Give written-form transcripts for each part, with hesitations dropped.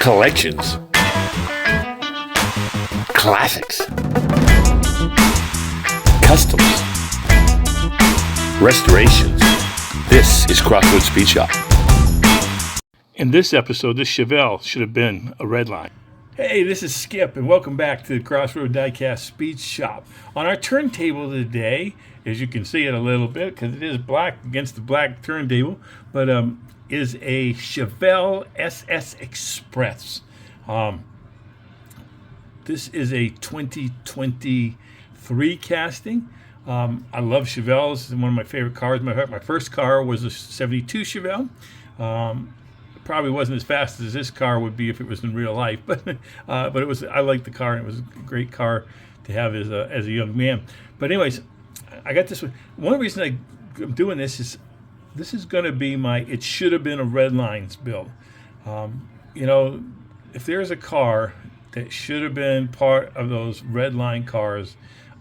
collections, classics, customs, restorations. This is Crossroads Speed Shop. In this episode, this Chevelle should have been a red line. Hey, this is Skip, and welcome back to the Crossroad Diecast Speed Shop. On our turntable today, as you can see it a little bit, because it is black against the black turntable, but is a Chevelle SS Express. This is a 2023 casting. I love Chevelles. It's one of my favorite cars. My first car was a 72 Chevelle. It probably wasn't as fast as this car would be if it was in real life, but it was. I liked the car, and it was a great car to have as a young man. But anyways, I got this one. One reason I'm doing this is going to be my it should have been a red lines build. If there's a car that should have been part of those red line cars,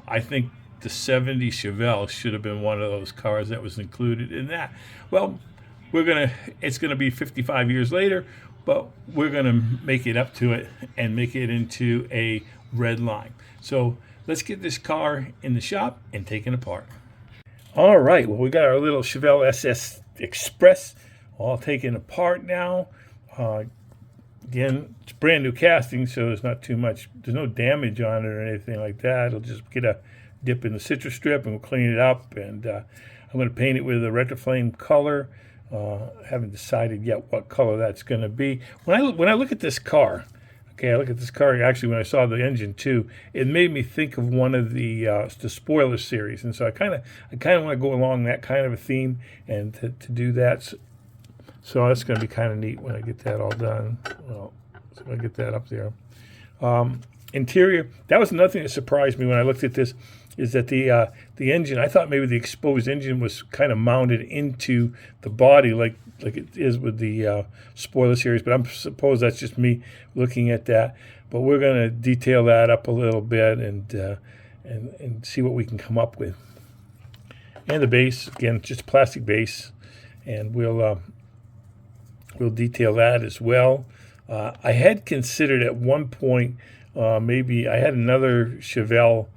I think the 70 Chevelle should have been one of those cars that was included in that. Well, it's gonna be 55 years later, but we're gonna make it up to it and make it into a red line. So let's get this car in the shop and taken apart. All right, well, we got our little Chevelle SS Express all taken apart now. Again, it's brand new casting, so there's no damage on it or anything like that. It'll just get a dip in the citrus strip and we'll clean it up. And I'm going to paint it with a retroflame color. Haven't decided yet what color that's going to be. When I look at this car, actually when I saw the engine too, it made me think of one of the spoiler series, and so I kind of want to go along that kind of a theme and to do that. So that's going to be kind of neat when I get that all done. Well, so I get that up there. Interior, that was another thing that surprised me when I looked at this, is that the engine, I thought maybe the exposed engine was kind of mounted into the body like it is with the spoiler series, but I suppose that's just me looking at that. But we're going to detail that up a little bit and see what we can come up with. And the base, again, just a plastic base, and we'll detail that as well. I had considered at one point, maybe I had another Chevelle.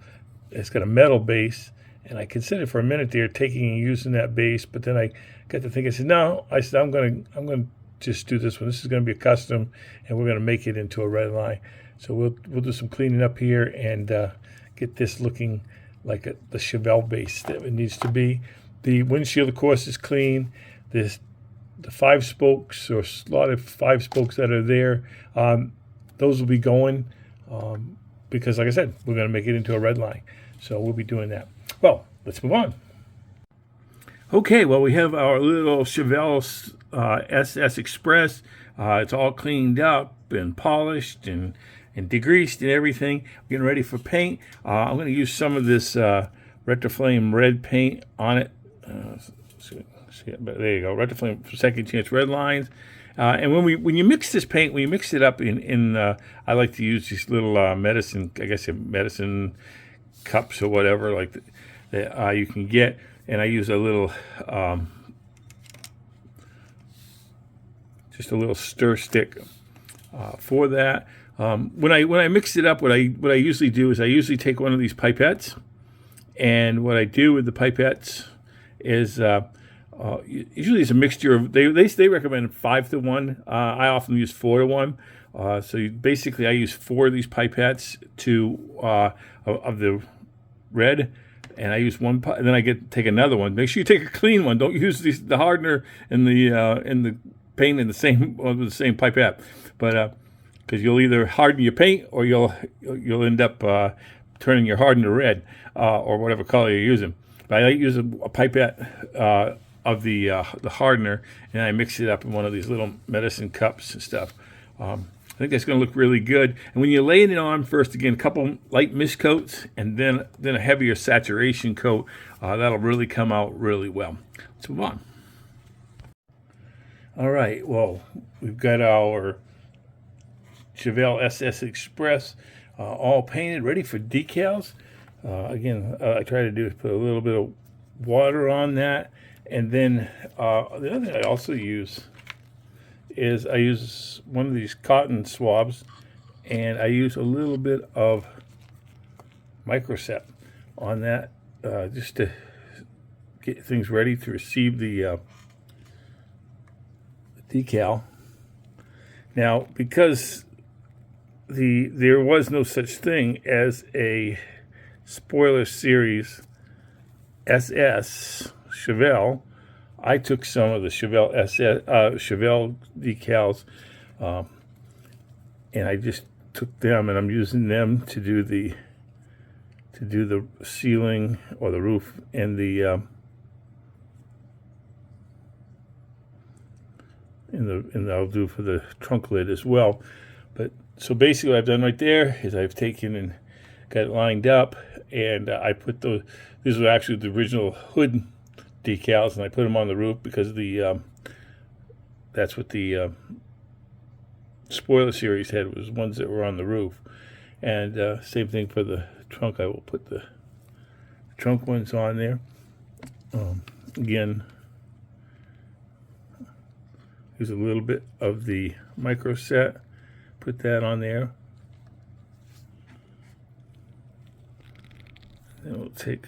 It's got a metal base, and I considered for a minute there taking and using that base, but then I got to think. I said, no. I said I'm going to just do this one. This is going to be a custom, and we're going to make it into a red line. So we'll do some cleaning up here and get this looking like the Chevelle base that it needs to be. The windshield, of course, is clean. The 5 spokes or slotted 5 spokes that are there, those will be going because, like I said, we're going to make it into a red line. So we'll be doing that. Well, let's move on. Okay, well, we have our little Chevelle SS Express. It's all cleaned up and polished and degreased and everything. We're getting ready for paint. I'm going to use some of this Retroflame red paint on it. There you go, Retroflame for second chance red lines. And when you mix this paint, when you mix it up in I like to use these little medicine cups or whatever like that you can get, and I use a little just a little stir stick for that. When I mix it up, what I usually do is I usually take one of these pipettes, and what I do with the pipettes is usually it's a mixture of they recommend 5 to 1. I often use 4 to 1. So basically I use 4 of these pipettes of the red, and I use one. And then I take another one. Make sure you take a clean one. Don't use the hardener and the paint in the same with the same pipette, but because you'll either harden your paint or you'll end up turning your hardener red or whatever color you're using. But I use a pipette of the hardener, and I mix it up in one of these little medicine cups and stuff. I think that's going to look really good. And when you lay it on first, again, a couple light mist coats, and then a heavier saturation coat, that'll really come out really well. Let's move on. All right, well, we've got our Chevelle SS Express all painted, ready for decals. Again, I try to do is put a little bit of water on that. And then the other thing I also use is I use one of these cotton swabs, and I use a little bit of microset on that just to get things ready to receive the decal. Now, because there was no such thing as a spoiler series SS Chevelle, I took some of the Chevelle Chevelle decals, and I just took them, and I'm using them to do the ceiling or the roof and the and I'll do for the trunk lid as well. But so basically what I've done right there is I've taken and got it lined up, and I put those, these were actually the original hood decals, and I put them on the roof because the that's what the spoiler series had, was ones that were on the roof. And same thing for the trunk. I will put the trunk ones on there. Again, use a little bit of the micro set, put that on there. Then we'll take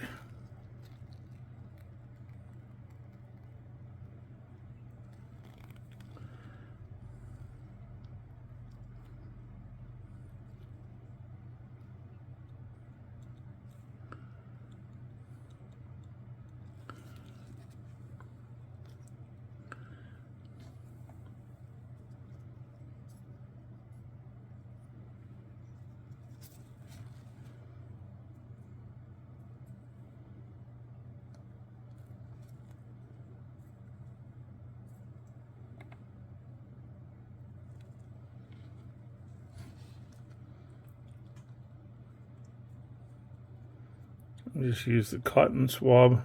just use the cotton swab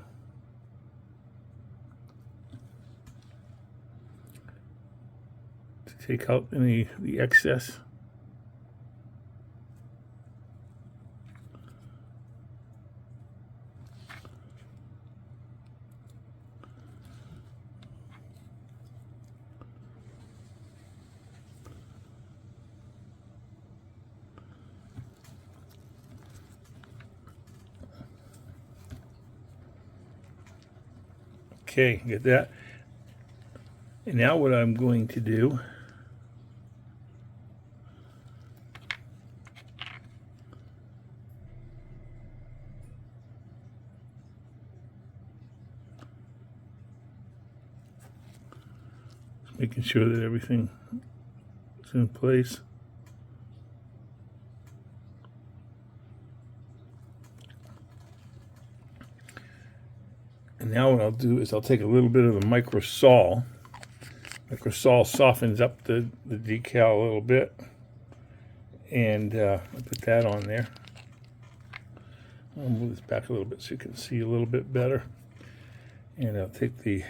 to take out any of the excess. Okay, get that. And now what I'm going to do is making sure that everything is in place. And now what I'll do is I'll take a little bit of the microsol. Microsol softens up the decal a little bit, and I'll put that on there. I'll move this back a little bit so you can see a little bit better. And I'll take and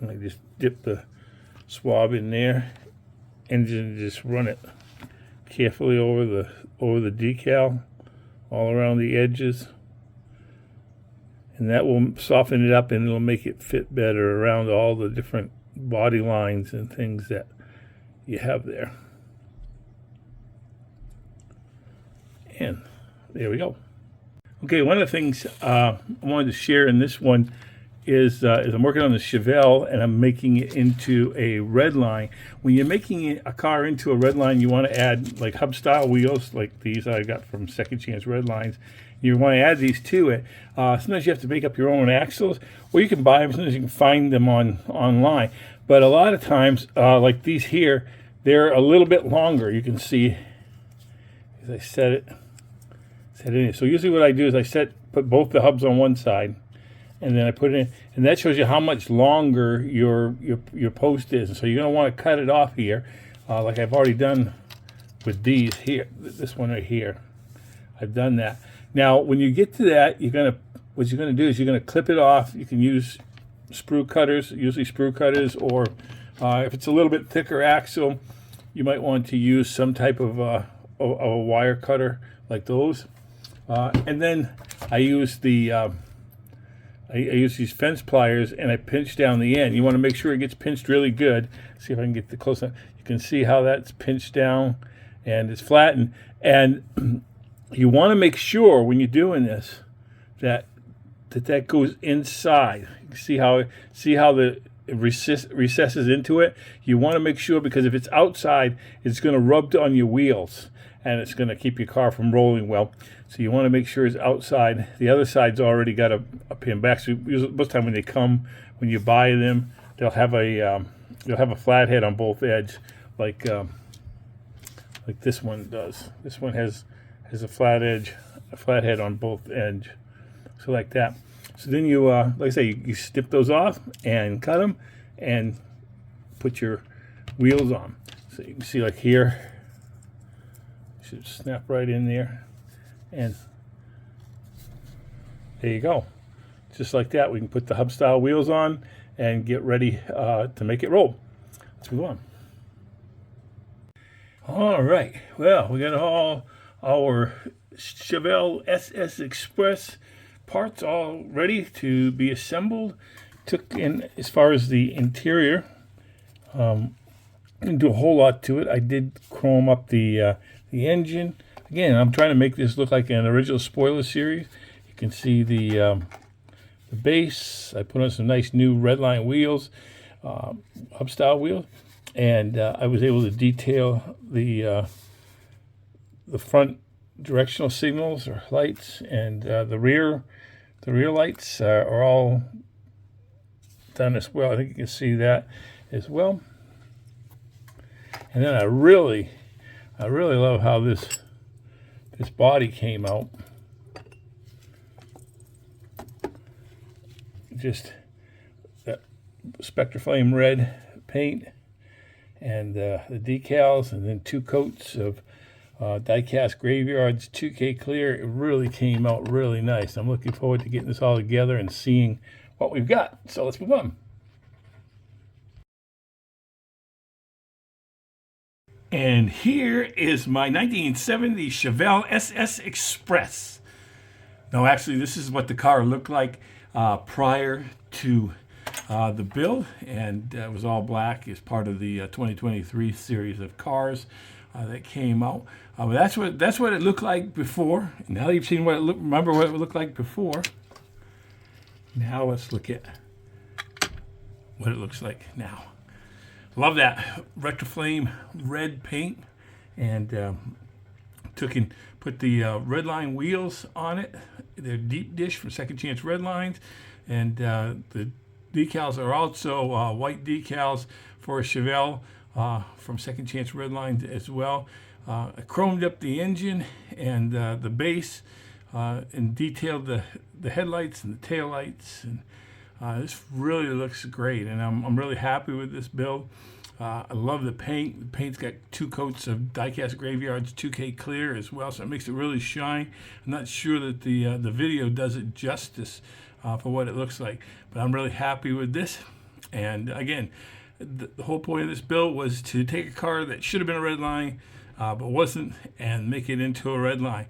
I just dip the swab in there, and then just run it carefully over the decal, all around the edges. And that will soften it up, and it'll make it fit better around all the different body lines and things that you have there. And there we go. Okay, one of the things I wanted to share in this one is I'm working on the Chevelle, and I'm making it into a red line. When you're making a car into a red line, you want to add like hub style wheels, like these I got from Second Chance Red Lines. You want to add these to it. Sometimes you have to make up your own axles, or you can buy them. Sometimes you can find them online. But a lot of times, like these here, they're a little bit longer. You can see as I set it in here. So usually what I do is put both the hubs on one side, and then I put it in, and that shows you how much longer your post is. And so you're going to want to cut it off here, like I've already done with these here. This one right here, I've done that. Now, when you get to that, what you're gonna do is you're gonna clip it off. You can use sprue cutters, usually sprue cutters, or if it's a little bit thicker axle, you might want to use some type of a wire cutter like those. And then I use the I use these fence pliers and I pinch down the end. You want to make sure it gets pinched really good. See if I can get the close up. You can see how that's pinched down and it's flattened. And you want to make sure when you're doing this that goes inside. You see how it recesses into it. You want to make sure, because if it's outside, it's going to rub on your wheels and it's going to keep your car from rolling well. So you want to make sure it's outside. The other side's already got a pin back. So most of the time when you buy them, they'll have a flat head on both edges, like this one does. This one has a flat head on both ends. So like that. So then you, like I say, you snip those off and cut them and put your wheels on. So you can see like here, should snap right in there. And there you go. Just like that, we can put the hub style wheels on and get ready to make it roll. Let's move on. All right. Well, we got all our Chevelle SS Express parts all ready to be assembled. Took in, as far as the interior, didn't do a whole lot to it. I did chrome up the engine. Again, I'm trying to make this look like an original spoiler series. You can see the base. I put on some nice new Redline wheels, hub style wheels, and I was able to detail the front directional signals or lights, and the rear lights are all done as well. I think you can see that as well. And then I really love how this body came out. Just that Spectraflame red paint and the decals, and then 2 coats of die-cast graveyards, 2K clear. It really came out really nice. I'm looking forward to getting this all together and seeing what we've got. So let's move on. And here is my 1970 Chevelle SS Express. No, actually, this is what the car looked like prior to the build, and it was all black as part of the 2023 series of cars that came out. But that's what it looked like before. Now that you've seen remember what it looked like before. Now let's look at what it looks like now. Love that Retroflame red paint, and put the Redline wheels on it. They're deep dish from Second Chance Redlines, and the decals are also white decals for a Chevelle from Second Chance Redlines as well. I chromed up the engine and the base, and detailed the headlights and the tail lights, and this really looks great, and I'm really happy with this build. I love the paint. The paint's got 2 coats of die-cast graveyards, 2K clear as well, so it makes it really shine. I'm not sure that the video does it justice for what it looks like, but I'm really happy with this. And again, the whole point of this build was to take a car that should have been a Redline, but wasn't, and make it into a Redline.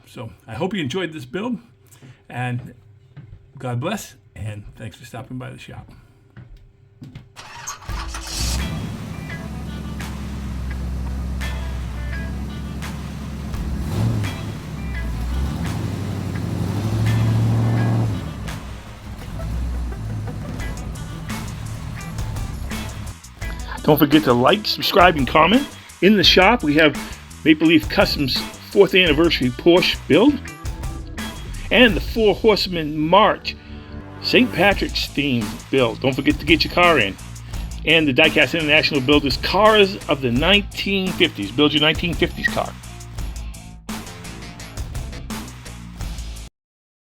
So I hope you enjoyed this build, and God bless, and thanks for stopping by the shop. Don't forget to like, subscribe, and comment. In the shop, we have Maple Leaf Customs 4th anniversary Porsche build, and the 4 Horsemen March St. Patrick's theme build. Don't forget to get your car in. And the Diecast International build is Cars of the 1950s. Build your 1950s car.